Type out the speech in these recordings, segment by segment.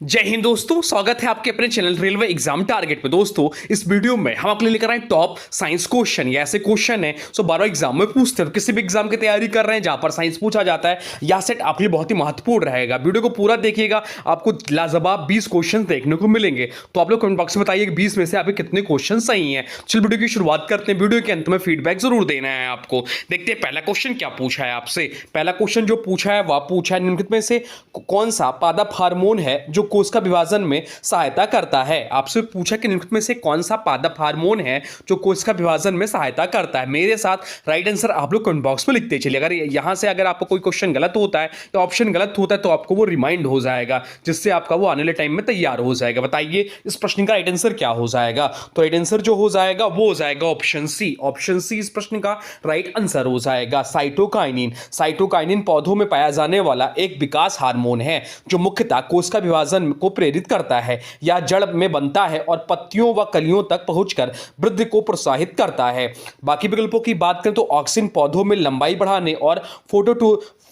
जय हिंद दोस्तों, स्वागत है आपके अपने चैनल रेलवे एग्जाम टारगेट पे। दोस्तों इस वीडियो में हम आपके लिए लेकर आए टॉप साइंस क्वेश्चन। ये ऐसे क्वेश्चन है जो 12 एग्जाम में पूछते हैं। तो किसी भी एग्जाम की तैयारी कर रहे हैं जहां पर साइंस पूछा जाता है, यह सेट आपके लिए बहुत ही महत्वपूर्ण रहेगा। वीडियो को पूरा देखिएगा, आपको लाजवाब 20 क्वेश्चन देखने को मिलेंगे। तो आप लोग कमेंट बॉक्स में बताइए 20 में से आपके कितने क्वेश्चन सही हैं। चल वीडियो की शुरुआत करते हैं। वीडियो के अंत में फीडबैक जरूर देना है आपको। देखते हैं पहला क्वेश्चन क्या पूछा है आपसे। पहला क्वेश्चन जो पूछा है वह पूछा है निम्नलिखित में से कौन सा पादप हार्मोन है जो कोशिका विभाजन में सहायता करता है। आपसे पूछा कि निम्नलिखित में से कौन सा पादप हार्मोन है जो कोशिका विभाजन में सहायता करता है। मेरे साथ राइट आंसर आप लोग कमेंट बॉक्स में लिखते चलिए। अगर यहां से अगर आपको कोई क्वेश्चन गलत होता है या ऑप्शन गलत होता है तो आपको वो रिमाइंड हो जाएगा, जिससे आपका वो आने वाले टाइम में तैयार हो जाएगा। बताइए इस प्रश्न का राइट आंसर क्या हो जाएगा। तो राइट आंसर जो हो जाएगा वो हो जाएगा ऑप्शन सी। ऑप्शन सी इस प्रश्न का राइट आंसर हो जाएगा। साइटोकाइनिन। साइटोकाइनिन पौधों में पाया जाने वाला एक विकास हार्मोन है जो मुख्यतः कोशिका विभाजन को प्रेरित करता है। यह जड़ में बनता है और पत्तियों व कलियों तक पहुंचकर वृद्धि को प्रोत्साहित करता है। बाकी विकल्पों की बात करें तो ऑक्सिन पौधों में लंबाई बढ़ाने और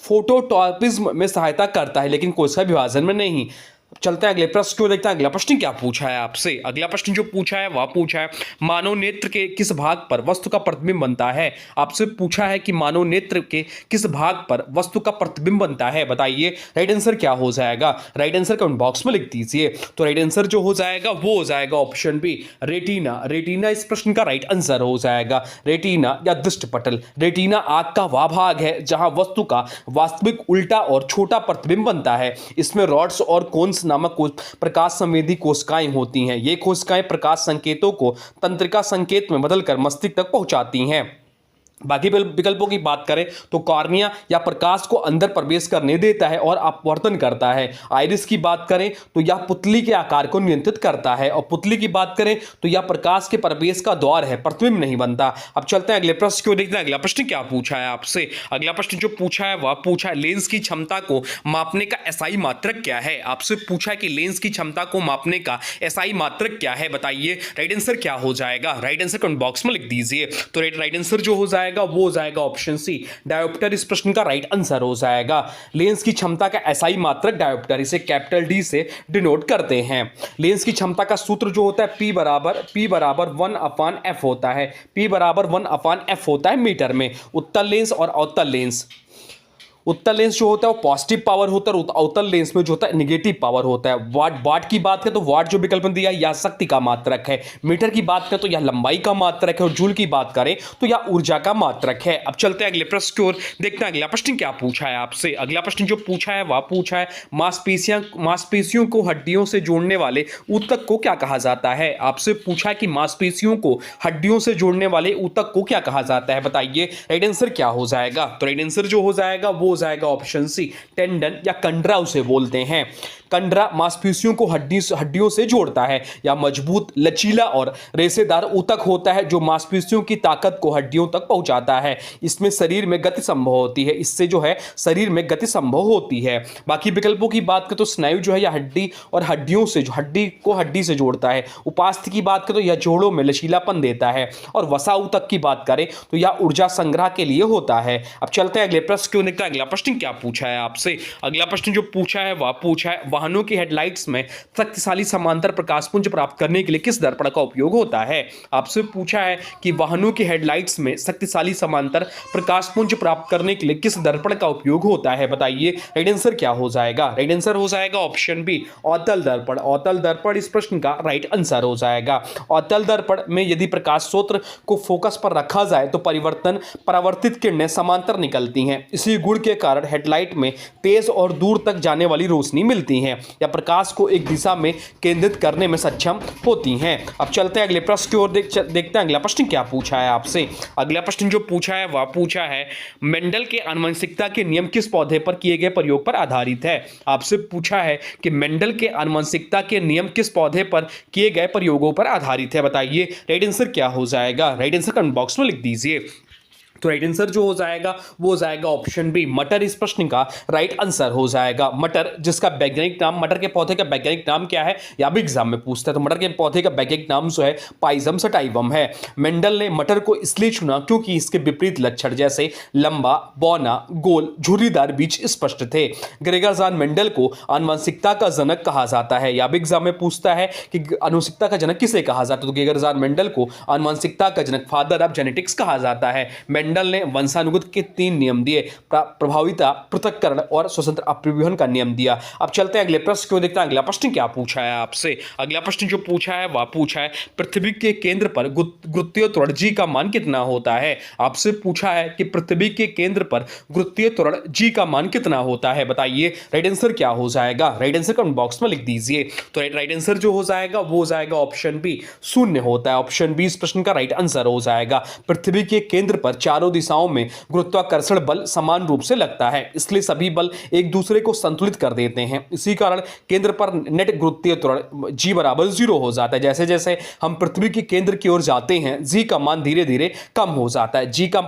फोटोटॉपिज्म में सहायता करता है, लेकिन कोशिका विभाजन में नहीं। चलते हैं अगले प्रश्न को देखते हैं। अगला प्रश्न क्या पूछा है आपसे। अगला प्रश्न जो पूछा है वह पूछा है मानव नेत्र के किस भाग पर वस्तु का प्रतिबिंब बनता है। आपसे पूछा है कि मानव नेत्र के किस भाग पर वस्तु का प्रतिबिंब बनता है। बताइए राइट आंसर क्या हो जाएगा। राइट आंसर कमेंट बॉक्स में लिख दीजिए। तो राइट आंसर जो हो जाएगा वो हो जाएगा ऑप्शन बी, रेटिना। रेटिना इस प्रश्न का राइट आंसर हो जाएगा। रेटिना या दृष्टिपटल। रेटिना आंख का वह भाग है जहां वस्तु का वास्तविक उल्टा और छोटा प्रतिबिंब बनता है। इसमें रॉड्स और कोन्स नामक प्रकाश संवेदी कोशिकाएं होती हैं। ये कोशिकाएं प्रकाश संकेतों को तंत्रिका संकेत में बदलकर मस्तिष्क तक पहुंचाती हैं। बाकी विकल्पों की बात करें तो कॉर्निया या प्रकाश को अंदर प्रवेश करने देता है और अपवर्तन करता है। आइरिस की बात करें तो यह पुतली के आकार को नियंत्रित करता है, और पुतली की बात करें तो यह प्रकाश के प्रवेश का द्वार है, प्रतिबिंब नहीं बनता। अब चलते हैं अगले प्रश्न को देखते हैं। अगला प्रश्न क्या पूछा है आपसे। अगला प्रश्न जो पूछा है वह पूछा है लेंस की क्षमता को मापने का एसआई मात्रक क्या है। आपसे पूछा है कि लेंस की क्षमता को मापने का एसआई मात्रक क्या है। बताइए राइट आंसर क्या हो जाएगा। राइट आंसर कमेंट बॉक्स में लिख दीजिए। तो राइट आंसर जो हो जाएगा वो हो जाएगा ऑप्शन सी, डायोप्टर इस प्रश्न का राइट आंसर हो जाएगा। लेंस की क्षमता का एसआई मात्रक डायोप्टर, इसे कैपिटल डी से डिनोट करते हैं। लेंस की क्षमता का सूत्र जो होता है P बराबर 1/f होता है। P बराबर 1/f होता है मीटर में। उत्तल लेंस और अवतल लेंस। उत्तल लेंस जो होता है वो पॉजिटिव पावर होता है, अवतल लेंस में जो होता है निगेटिव पावर होता है। वाट की बात करें तो वाट जो विकल्प में दिया है यह शक्ति का मात्रक है। मीटर की बात करें तो यह लंबाई का मात्रक है, और जूल की बात करें तो यह ऊर्जा का मात्रक है। अब चलते हैं अगले प्रश्न की ओर, देखते हैं अगला प्रश्न क्या पूछा है आपसे। अगला प्रश्न जो पूछा है वह पूछा है मांसपेशियों को हड्डियों से जोड़ने वाले ऊतक को क्या कहा जाता है। आपसे पूछा है कि मांसपेशियों को हड्डियों से जोड़ने वाले ऊतक को क्या कहा जाता है। बताइए राइट आंसर क्या हो जाएगा। तो राइट आंसर जो हो जाएगा वो हो जाएगा ऑप्शन सी, टेंडन या कंडरा उसे बोलते हैं। कंडरा मांसपेशियों को हड्डियों से जोड़ता है। या मजबूत, लचीला और रेशेदार ऊतक होता है जो मांसपेशियों की ताकत को हड्डियों तक पहुंचाता है। इसमें शरीर में गति संभव होती है। इससे जो है शरीर में गति संभव होती है। बाकी विकल्पों की बात करें तो स्नायु जो है यह हड्डी और हड्डियों से हड्डी से जोड़ता है। उपास्थि की बात करें तो यह जोड़ों में लचीलापन देता है। और वसा ऊतक की बात करें तो यह ऊर्जा संग्रह के लिए होता है। अब चलते हैं अगले प्रश्न क्यों निकला। अगला प्रश्न क्या पूछा है आपसे। अगला प्रश्न जो पूछा है वह पूछा है वाहनों की हेडलाइट्स में शक्तिशाली समांतर प्रकाशपुंज प्राप्त करने के लिए किस दर्पण का उपयोग होता है। आपसे पूछा है कि वाहनों की हेडलाइट्स में शक्तिशाली समांतर प्रकाशपुंज प्राप्त करने के लिए किस दर्पण का उपयोग होता है। बताइए राइट आंसर क्या हो जाएगा। राइट आंसर हो जाएगा ऑप्शन बी, अवतल दर्पण। अवतल दर्पण इस प्रश्न का राइट आंसर हो जाएगा। अवतल दर्पण में यदि प्रकाश स्रोत को फोकस पर रखा जाए तो परावर्तित किरणें समांतर निकलती हैं। इसी गुण के कारण हेडलाइट में तेज और दूर तक जाने वाली रोशनी मिलती है या प्रकाश को एक दिशा में केंद्रित करने में सक्षम होती हैं। अब चलते हैं अगले प्रश्न की ओर, देखते हैं अगला प्रश्न क्या पूछा है आपसे। अगला प्रश्न जो पूछा है वह पूछा है मेंडल के आनुवंशिकता के नियम किस पौधे पर किए गए प्रयोग पर आधारित है। आपसे पूछा है कि मेंडल के आनुवंशिकता के नियम किस पौधे पर किए गए प्रयोगों पर आधारित है। बताइए राइट आंसर क्या हो जाएगा। राइट आंसर कमेंट बॉक्स में लिख दीजिए। तो राइट आंसर जो हो जाएगा वो हो जाएगा ऑप्शन बी, मटर इस प्रश्न का राइट आंसर हो जाएगा। मटर, जिसका वैज्ञानिक नाम, मटर के पौधे का वैज्ञानिक नाम क्या है, यह भी एग्जाम में पूछता है। तो मटर के पौधे का वैज्ञानिक नाम जो है पाइजम सटाइवम है। मेंडल ने मटर को इसलिए चुना क्योंकि इसके विपरीत लक्षण जैसे लंबा, बौना, गोल, झुर्रीदार बीज स्पष्ट थे। ग्रेगर जॉन मेंडल को आनुवंशिकता का जनक कहा जाता है। यह भी एग्जाम में पूछता है कि आनुवंशिकता का जनक किसे कहा जाता है। तो ग्रेगर जॉन मेंडल को आनुवंशिकता का जनक, फादर ऑफ जेनेटिक्स कहा जाता है। मेंडल ने वंशानुगत के 3 नियम दिए, प्रभाविता, पृथक्करण और स्वतंत्र अपरिवहन का नियम दिया। अब चलते हैं अगले प्रश्न को देखते हैं। अगला प्रश्न क्या पूछा है आपसे। अगला प्रश्न जो पूछा है वह पूछा है पृथ्वी के केंद्र पर गुरुत्वीय त्वरण जी का मान कितना होता है। आपसे पूछा है कि पृथ्वी के केंद्र पर गुरुत्वीय त्वरण जी का मान कितना होता है, बताइए राइट आंसर क्या हो जाएगा। राइट आंसर कमेंट बॉक्स में लिख दीजिए। तो राइट आंसर जो हो जाएगा वो हो जाएगा ऑप्शन बी, 0 होता है। ऑप्शन बी इस प्रश्न का राइट आंसर हो जाएगा। पृथ्वी के केंद्र पर चारों दिशाओं में गुरुत्वाकर्षण बल समान रूप से लगता है, इसलिए सभी बल एक दूसरे को संतुलित कर देते हैं। इसी कारण केंद्र पर नेट गुरुत्वीय त्वरण जी बराबर 0 हो जाता है। जैसे जैसे हम पृथ्वी के केंद्र की ओर जाते हैं जी का मान धीरे धीरे कम हो जाता है। जी का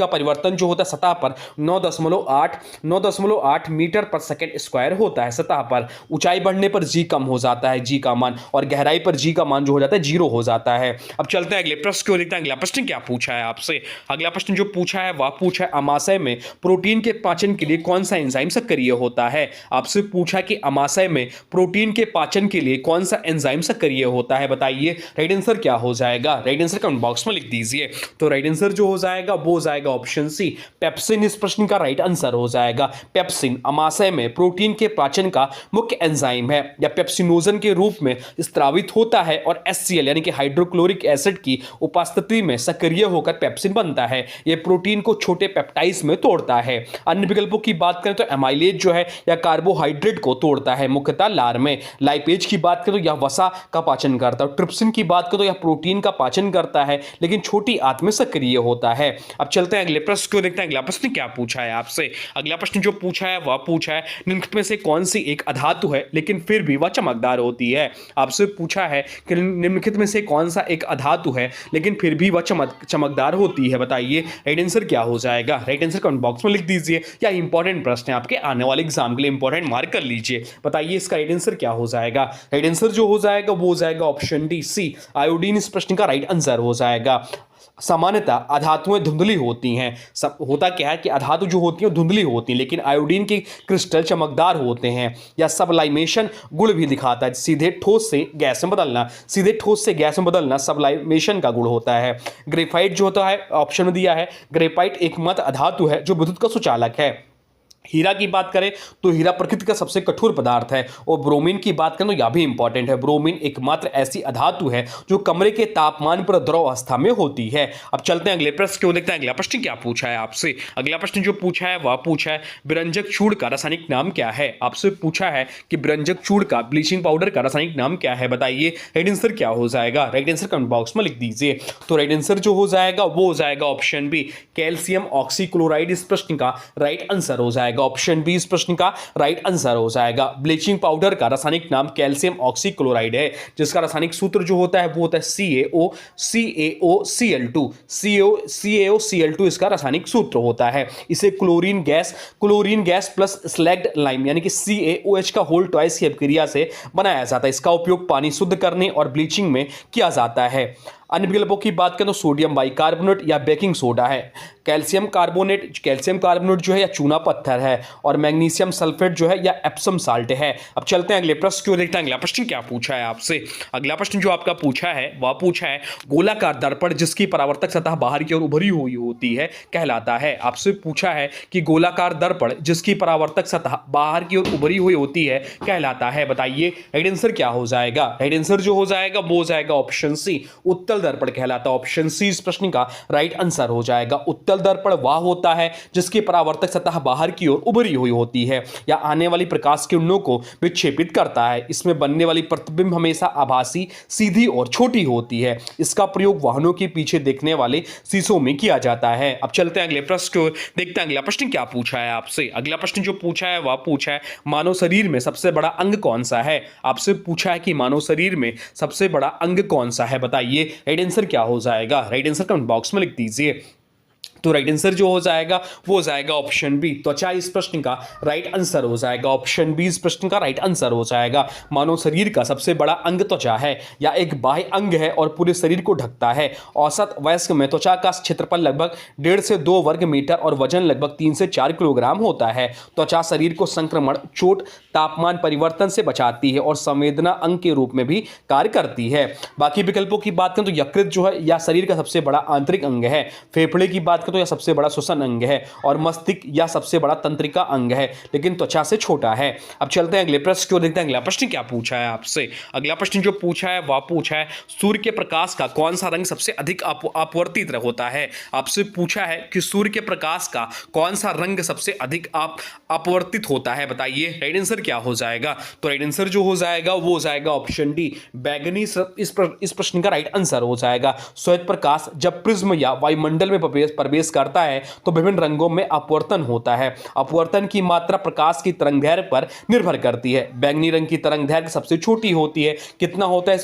परिवर्तन जो होता है सतह पर 9.8 मीटर पर सेकंड स्क्वायर होता है सतह पर। ऊंचाई बढ़ने पर जी कम हो जाता है जी का मान, और गहराई पर जी का मान जो हो जाता है 0 हो जाता है। अब चलते हैं अगले प्रश्न को देखते हैं। अगला प्रश्न क्या पूछा है आपसे। अगला प्रश्न जो पूछा है वह पूछा है अमाशय में प्रोटीन के पाचन के लिए कौन सा एंजाइम सक्रिय होता है। आपसे पूछा कि अमाशय में प्रोटीन के पाचन के लिए कौन सा एंजाइम सक्रिय होता है, बताइए राइट आंसर क्या हो जाएगा। राइट आंसर कमेंट बॉक्स में लिख दीजिए। तो राइट आंसर जो हो जाएगा वो हो जाएगा ऑप्शन सी, पेप्सिन इस प्रश्न का राइट आंसर हो जाएगा। पेप्सिन अमाशय में प्रोटीन के पाचन का मुख्य एंजाइम है, या पेप्सिनोजन के रूप में स्त्रावित होता है और HCl यानी कि हाइड्रोक्लोरिक एसिड की उपस्थिति में सक्रिय होकर पेप्सिन बनता है। यह प्रोटीन को छोटे पेप्टाइड्स में तोड़ता है। अन्य विकल्पों की बात करें तो एमाइलेज जो है या कार्बोहाइड्रेट को तोड़ता है, मुख्यतः लार में। लाइपेज की बात करें तो यह वसा का पाचन करता है। ट्रिप्सिन की बात करें तो यह प्रोटीन का पाचन करता है लेकिन छोटी आंत में सक्रिय होता है। अब चलते हैं अगले प्रश्न को देखते हैं। अगला प्रश्न क्या पूछा है आपसे। अगला प्रश्न जो पूछा है वह पूछा है निम्नलिखित में से कौन सी एक अधातु है लेकिन फिर भी वह चमकदार होती है। आपसे पूछा है कि निम्नलिखित में से कौन सा एक अधातु है लेकिन फिर भी वह चमकदार होती है, बताइए राइट आंसर क्या हो जाएगा। राइट आंसर कमेंट बॉक्स में लिख दीजिए। या इंपॉर्टेंट प्रश्न है आपके आने वाले एग्जाम के लिए, इंपॉर्टेंट मार्क कर लीजिए। बताइए इसका राइट आंसर क्या हो जाएगा। राइट आंसर जो हो जाएगा वो हो जाएगा ऑप्शन डी, सी, आयोडीन इस प्रश्न का राइट आंसर हो जाएगा। सामान्यतः अधातुएं धुंधली होती हैं। होता क्या है कि अधातु जो होती हैं धुंधली होती हैं, लेकिन आयोडीन के क्रिस्टल चमकदार होते हैं। या सबलाइमेशन गुण भी दिखाता है, सीधे ठोस से गैस में बदलना सबलाइमेशन का गुण होता है। ग्रेफाइट जो होता है ऑप्शन में दिया है, ग्रेफाइट एकमात्र अधातु है जो विद्युत का सुचालक है। हीरा की बात करें तो हीरा प्रकृति का सबसे कठोर पदार्थ है। और ब्रोमीन की बात करें तो यह भी इंपॉर्टेंट है, ब्रोमीन एकमात्र ऐसी अधातु है जो कमरे के तापमान पर द्रव अवस्था में होती है। अब चलते हैं अगले प्रश्न को देखते हैं। अगला प्रश्न क्या पूछा है आपसे। अगला प्रश्न जो पूछा है वह पूछा है विरंजक चूर्ण का रासायनिक नाम क्या है। आपसे पूछा है कि विरंजक चूर्ण का, ब्लीचिंग पाउडर का रासायनिक नाम क्या है, बताइए राइट आंसर क्या हो जाएगा। राइट आंसर कमेंट बॉक्स में लिख दीजिए। तो राइट आंसर जो हो जाएगा वो हो जाएगा ऑप्शन बी, कैल्शियम ऑक्सीक्लोराइड इस प्रश्न का राइट आंसर हो जाएगा। ऑप्शन बी इस प्रश्न का राइट आंसर हो जाएगा। ब्लीचिंग पाउडर का रासायनिक नाम कैल्शियम ऑक्सीक्लोराइड है, जिसका रासायनिक सूत्र जो होता है वो होता है CaOCl2 इसका रासायनिक सूत्र होता है। इसे chlorine gas plus slagged lime यानी कि CaOH का होल ट्वाइस की अभिक्रिया से बनाया जाता है। इसका उपयोग पानी शुद्ध करने और ब्लीचिंग में किया जाता है। अन्य विकल्पों की बात करें तो सोडियम बाइकार्बोनेट या बेकिंग सोडा है। कैल्शियम कार्बोनेट जो है या चूना पत्थर है, और मैग्नीशियम सल्फेट जो है या एप्सम साल्ट है। अब चलते हैं अगले प्रश्न को देखते हैं। अगला प्रश्न क्या पूछा है आपसे। अगला प्रश्न जो आपका पूछा है वह पूछा है गोलाकार दर्पण जिसकी परावर्तक सतह बाहर की ओर उभरी हुई होती है कहलाता है। आपसे पूछा है कि गोलाकार दर्पण जिसकी परावर्तक सतह बाहर की ओर उभरी हुई होती है कहलाता है, बताइए राइट आंसर क्या हो जाएगा। राइट आंसर जो हो जाएगा वो हो जाएगा ऑप्शन सी, उत्तल दर्पण कहलाता है। ऑप्शन सी इस प्रश्न का राइट आंसर हो जाएगा। उत्तल दर्पण वह होता है जिसकी परावर्तक सतह बाहर की ओर उभरी हुई होती है या आने वाली प्रकाश किरणों को विक्षेपित करता है। इसमें बनने वाली प्रतिबिंब हमेशा आभासी, सीधी और छोटी होती है। इसका प्रयोग वाहनों के पीछे देखने वाले शीशों में किया जाता है। अब चलते हैं अगले प्रश्न को देखते हैं। अगला प्रश्न क्या पूछा है आपसे। अगला प्रश्न जो पूछा है वह पूछा है मानव शरीर में सबसे बड़ा अंग कौन सा है। आपसे पूछा है कि मानव शरीर में सबसे बड़ा अंग कौन सा है, बताइए राइट आंसर क्या हो जाएगा। राइट आंसर कमेंट बॉक्स में लिख दीजिए। तो राइट आंसर जो हो जाएगा वो हो जाएगा ऑप्शन बी, त्वचा इस प्रश्न का राइट आंसर हो जाएगा। ऑप्शन बी इस प्रश्न का राइट आंसर हो जाएगा। मानव शरीर का सबसे बड़ा अंग त्वचा है या एक बाह्य अंग है और पूरे शरीर को ढकता है। औसत वयस्क में त्वचा का क्षेत्रफल लगभग 1.5 से 2 वर्ग मीटर और वजन लगभग 3 से 4 किलोग्राम होता है। त्वचा शरीर को संक्रमण, चोट, तापमान परिवर्तन से बचाती है और संवेदना अंग के रूप में भी कार्य करती है। बाकी विकल्पों की बात करें तो यकृत जो है या शरीर का सबसे बड़ा आंतरिक अंग है। फेफड़े की बात करें तो यह सबसे बड़ा श्वसन अंग है और मस्तिष्क या सबसे बड़ा तंत्रिका अंग है, लेकिन त्वचा से छोटा है। अब चलते हैं अगले प्रश्न की ओर, देखते हैं अगला प्रश्न क्या पूछा है आपसे। अगला प्रश्न जो पूछा है वह पूछा है सूर्य के प्रकाश का कौन सा रंग सबसे अधिक अपवर्तित होता है। आपसे पूछा है कि सूर्य के प्रकाश का कौन सा रंग सबसे अधिक अपवर्तित होता है, बताइए राइट आंसर क्या हो जाएगा। तो राइट आंसर जो हो जाएगा वो हो जाएगा ऑप्शन डी, बैगनी इस प्रश्न का राइट आंसर हो जाएगा। श्वेत प्रकाश जब प्रिज्म या वायुमंडल में प्रवेश करता है तो विभिन्न रंगों में अपवर्तन होता है। अपवर्तन की मात्रा प्रकाश की तरंगदैर्घ्य पर निर्भर करती है। बैंगनी रंग की तरंगदैर्घ्य सबसे छोटी होती है, कितना होता है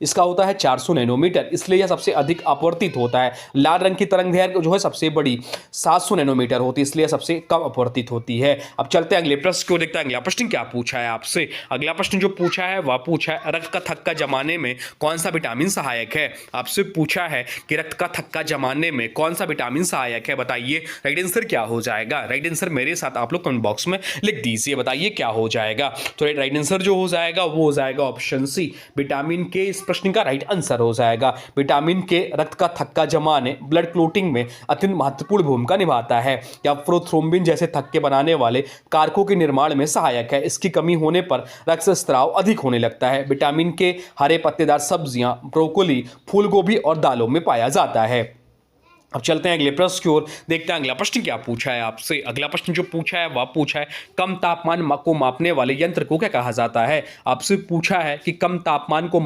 इसका होता है 400 नैनोमीटर, इसलिए यह सबसे अधिक अपवर्तित होता है। लाल रंग की तरंगदैर्घ्य जो है सबसे बड़ी 700 नैनोमीटर होती है, इसलिए सबसे कम अपवर्तित होती है। अब चलते हैं अगले प्रश्न को, देखते हैं अगला प्रश्न क्या पूछा है आपसे। अगला प्रश्न जो पूछा है वह पूछा है रक्त का थक्का जमाने में कौन सा विटामिन सहायक है। आपसे पूछा है कि रक्त का थक्का जमाने में कौन सा विटामिन सहायक है, बताइए राइट आंसर क्या हो जाएगा। राइट आंसर मेरे साथ आप लोग कमेंट बॉक्स में लिख दीजिए, बताइए क्या हो जाएगा। तो राइट आंसर जो हो जाएगा वो हो जाएगा ऑप्शन सी, विटामिन के इस प्रश्न का राइट आंसर हो जाएगा। विटामिन के रक्त का थक्का जमाने, ब्लड क्लोटिंग में अत्यंत महत्वपूर्ण भूमिका निभाता है या प्रोथ्रोम्बिन जैसे थक्के बनाने वाले कारकों के निर्माण में सहायक है। इसकी कमी होने पर रक्तस्राव अधिक होने लगता है। विटामिन के हरे पत्तेदार सब्जियां, ब्रोकोली, फूल गोभी और दालों में पाया जाता है। अब चलते हैं अगले प्रश्न की ओर, देखते हैं अगला प्रश्न क्या पूछा है आपसे। अगला प्रश्न जो पूछा है वह पूछा है कम तापमान को मापने वाले यंत्र को क्या कहा जाता है। आपसे पूछा है कि कम तापमान को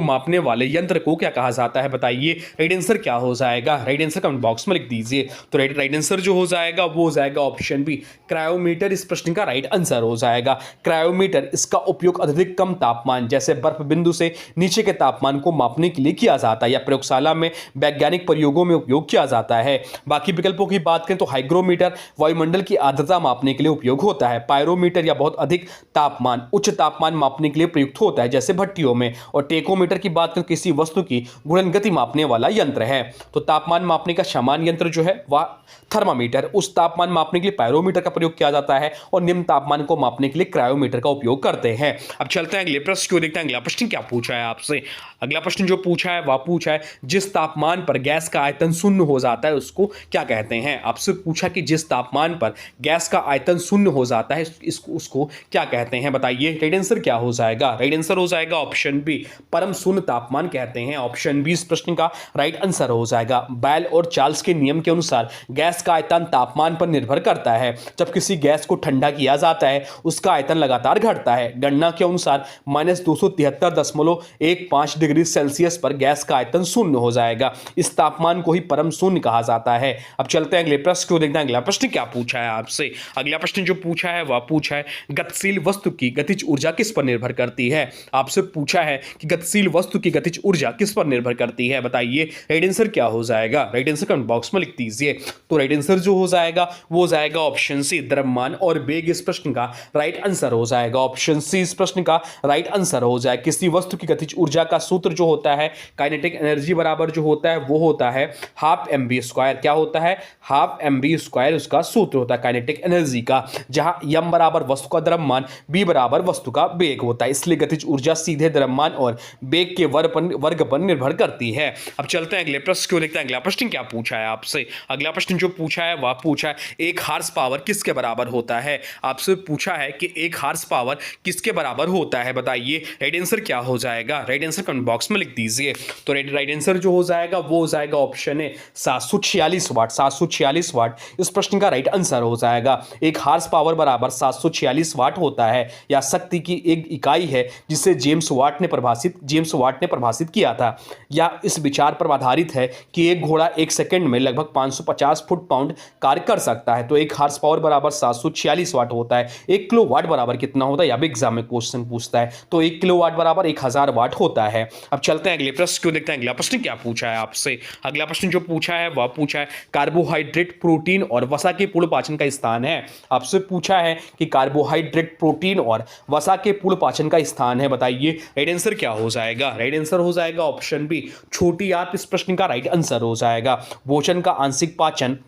मापने वाले यंत्र को क्या कहा जाता है, बताइए राइट आंसर क्या हो जाएगा। राइट आंसर कमेंट बॉक्स में लिख दीजिए। तो राइट आंसर जो हो जाएगा वो हो जाएगा ऑप्शन बी, क्रायोमीटर इस प्रश्न का राइट आंसर हो जाएगा। क्रायोमीटर इसका उपयोग अत्यधिक कम तापमान जैसे बर्फ बिंदु से नीचे के तापमान को मापने के लिए किया जाता है या प्रयोगशाला में वैज्ञानिक प्रयोगों में उपयोग किया जाता है। बाकी विकल्पों की बात करें तो हाइग्रोमीटर वायुमंडल की आर्द्रता मापने के लिए उपयोग होता है। पायरोमीटर या बहुत अधिक तापमान, उच्च तापमान मापने के लिए प्रयुक्त होता है जैसे भट्टियों में। और टेकोमीटर की बात करें किसी वस्तु की गुणन गति मापने वाला यंत्र है। तो तापमान मापने का सामान्य यंत्र जो है वह थर्मामीटर, उस तापमान मापने के लिए पायरोमीटर का प्रयोग किया जाता है और निम्न तापमान को मापने के लिए क्रायोमीटर का उपयोग करते हैं। अब चलते हैं अगले प्रश्न को, देखते हैं अगला प्रश्न क्या पूछा है आपसे। अगला प्रश्न जो पूछा है वह पूछा है जिस तापमान पर गैस का आयतन शून्य हो जाता है उसको क्या कहते हैं। आपसे पूछा कि जिस तापमान पर गैस का आयतन शून्य हो जाता है उसको क्या कहते हैं, बताइए राइट आंसर क्या हो जाएगा। राइट आंसर हो जाएगा ऑप्शन बी, परम शून्य तापमान कहते हैं। ऑप्शन बी इस प्रश्न का राइट आंसर हो जाएगा। बैल और चार्ल्स के नियम के अनुसार गैस का आयतन तापमान पर निर्भर करता है। जब किसी गैस को ठंडा किया जाता है उसका आयतन लगातार घटता है। गणना के अनुसार -273.15 डिग्री सेल्सियस पर गैस का आयतन शून्य हो जाएगा। इस तापमान को ही परम शून्य कहा जाता है। अब चलते हैं अगले प्रश्न को, देखते हैं अगला प्रश्न क्या पूछा है आपसे। अगला प्रश्न जो पूछा है वह पूछा है गतिशील वस्तु की गतिज ऊर्जा किस पर निर्भर करती है। आपसे पूछा है कि गतिशील वस्तु की गतिज ऊर्जा किस पर निर्भर करती है, बताइए राइट आंसर क्या हो जाएगा। राइट आंसर कमेंट बॉक्स में लिख दीजिए। तो राइट आंसर जो हो जाएगा वो हो जाएगा ऑप्शन सी, द्रव्यमान और वेग इस प्रश्न का राइट आंसर हो जाएगा। ऑप्शन सी इस प्रश्न का राइट आंसर हो जाए। किसी वस्तु की गतिज ऊर्जा का सूत्र जो होता है काइनेटिक एनर्जी बराबर जो होता है वो होता है हाफ mv²। क्या होता है, हाफ mv² उसका सूत्र होता है काइनेटिक एनर्जी का, जहां m बराबर वस्तु का द्रव्यमान, b बराबर वस्तु का वेग होता है। इसलिए गतिज ऊर्जा सीधे द्रव्यमान और वेग के वर्ग पर निर्भर करती है। अब चलते हैं अगले प्रश्न को, देखते हैं अगला प्रश्न क्या पूछा है आपसे। अगला प्रश्न जो पूछा है वह पूछा है 1 हॉर्स पावर किसके बराबर होता है। आपसे पूछा है कि 1 हॉर्स पावर किसके बराबर होता है, बताइए राइट आंसर क्या हो जाएगा। राइट आंसर कमेंट बॉक्स में लिख दीजिए। तो राइट आंसर जो हो जाएगा वो हो जाएगा ऑप्शन ए, 746 वाट। 746 वाट इस प्रश्न का राइट आंसर हो जाएगा। 1 हॉर्स पावर बराबर 746 वाट होता है या शक्ति की एक इकाई है जिसे जेम्स वाट ने परिभाषित किया था। या इस विचार पर आधारित है कि एक घोड़ा 1 सेकंड में लगभग 550 फुट पाउंड कार्य कर सकता है। तो 1 हॉर्स पावर बराबर 746 वाट होता है। 1 किलो वाट बराबर कितना होता है, या भी एग्जाम में क्वेश्चन पूछता है। तो 1 किलो वाट बराबर 1000 वाट होता है। अब चलते हैं अगले प्रश्न को, देखते हैं अगला प्रश्न क्या पूछा है आपसे। अगला प्रश्न जो पूछा है वह पूछा है कार्बोहाइड्रेट, प्रोटीन और वसा के पूर्ण पाचन का स्थान है। आपसे पूछा है कि कार्बोहाइड्रेट, प्रोटीन और वसा के पूर्ण पाचन का स्थान है, बताइए राइट आंसर क्या हो जाएगा। राइट आंसर हो जाएगा ऑप्शन बी, छोटी आंत इस प्रश्न का राइट आंसर हो जाएगा। भोजन का आंशिक पाचन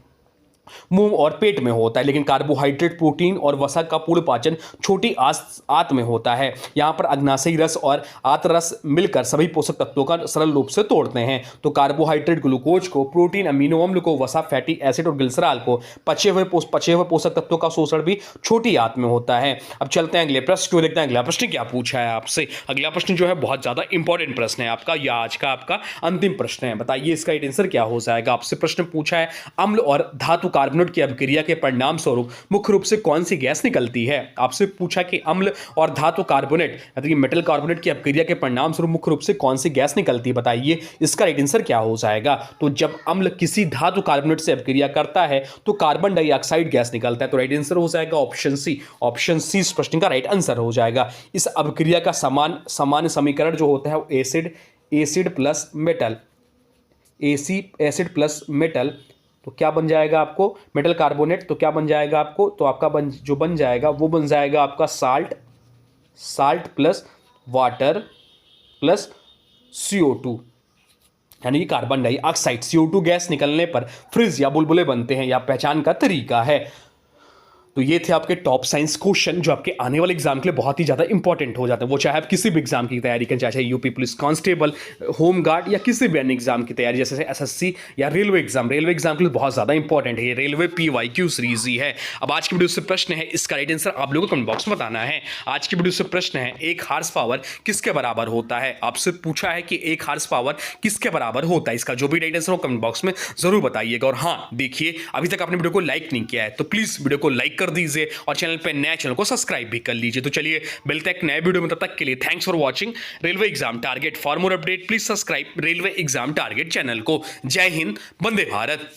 मुंह और पेट में होता है, लेकिन कार्बोहाइड्रेट, प्रोटीन और वसा का पूर्ण पाचन छोटी आंत में होता है। यहाँ पर अग्नाशयी रस और आंत रस मिलकर सभी पोषक तत्वों का सरल रूप से तोड़ते हैं। तो कार्बोहाइड्रेट ग्लूकोज को, प्रोटीन अमीनो अम्ल को, वसा फैटी एसिड और ग्लिसरॉल को, पचे हुए पोषक तत्वों का शोषण भी छोटी आंत में होता है। अब चलते हैं अगले प्रश्न को, देखते हैं अगला प्रश्न क्या पूछा है आपसे। अगला प्रश्न जो है बहुत ज्यादा इंपॉर्टेंट प्रश्न है आपका, या आज का आपका अंतिम प्रश्न है, बताइए इसका आंसर क्या हो जाएगा। आपसे प्रश्न पूछा है अम्ल और धातु कार्बोनेट की अभिक्रिया के परिणाम स्वरूप मुख्य रूप से कौन सी गैस निकलती है। आपसे पूछा कि अम्ल और धातु कार्बोनेट यानी मेटल कार्बोनेट की अभिक्रिया के परिणाम स्वरूप मुख्य रूप से कौन सी गैस निकलती है, बताइए इसका राइट आंसर क्या हो जाएगा। तो जब अम्ल किसी धातु कार्बोनेट से अभिक्रिया करता है तो कार्बन डाइऑक्साइड गैस निकलता है। तो राइट आंसर हो जाएगा ऑप्शन सी। ऑप्शन सी इस प्रश्न का राइट आंसर हो जाएगा। इस अभिक्रिया का सामान्य समीकरण जो होता है वो acid plus metal, acid plus metal, तो क्या बन जाएगा आपको, मेटल कार्बोनेट, तो क्या बन जाएगा आपको, तो आपका जो बन जाएगा वो बन जाएगा आपका salt plus water plus CO2 यानी कि कार्बन डाइऑक्साइड। CO2 गैस निकलने पर फ्रिज या बुलबुले बनते हैं, या पहचान का तरीका है। तो ये थे आपके टॉप साइंस क्वेश्चन जो आपके आने वाले एग्जाम के लिए बहुत ही ज़्यादा इंपॉर्टेंट हो जाते हैं। वो चाहे आप किसी भी एग्जाम की तैयारी करें, चाहे UP police constable, home guard या किसी भी अन्य एग्जाम की तैयारी, जैसे SSC या रेलवे एग्जाम के लिए बहुत ज़्यादा इंपॉर्टेंट है। ये रेलवे PYQ सीरीज ही है। अब आज की वीडियो से प्रश्न है, इसका राइट आंसर आप लोगों को कमेंट बॉक्स में बताना है। आज की वीडियो से प्रश्न है, एक हार्स पावर किसके बराबर होता है। आपसे पूछा है कि एक हार्स पावर किसके बराबर होता है। इसका जो भी राइट आंसर हो कमेंट बॉक्स में जरूर बताइएगा। और हाँ, देखिए अभी तक आपने वीडियो को लाइक नहीं किया है तो प्लीज वीडियो को लाइक कर दीजिए और चैनल पे नया चैनल को सब्सक्राइब भी कर लीजिए। तो चलिए मिलते हैं एक नए वीडियो में, तब तक के लिए thanks for watching railway exam target. For more update please subscribe railway exam target channel को। जय हिंद, वंदे भारत।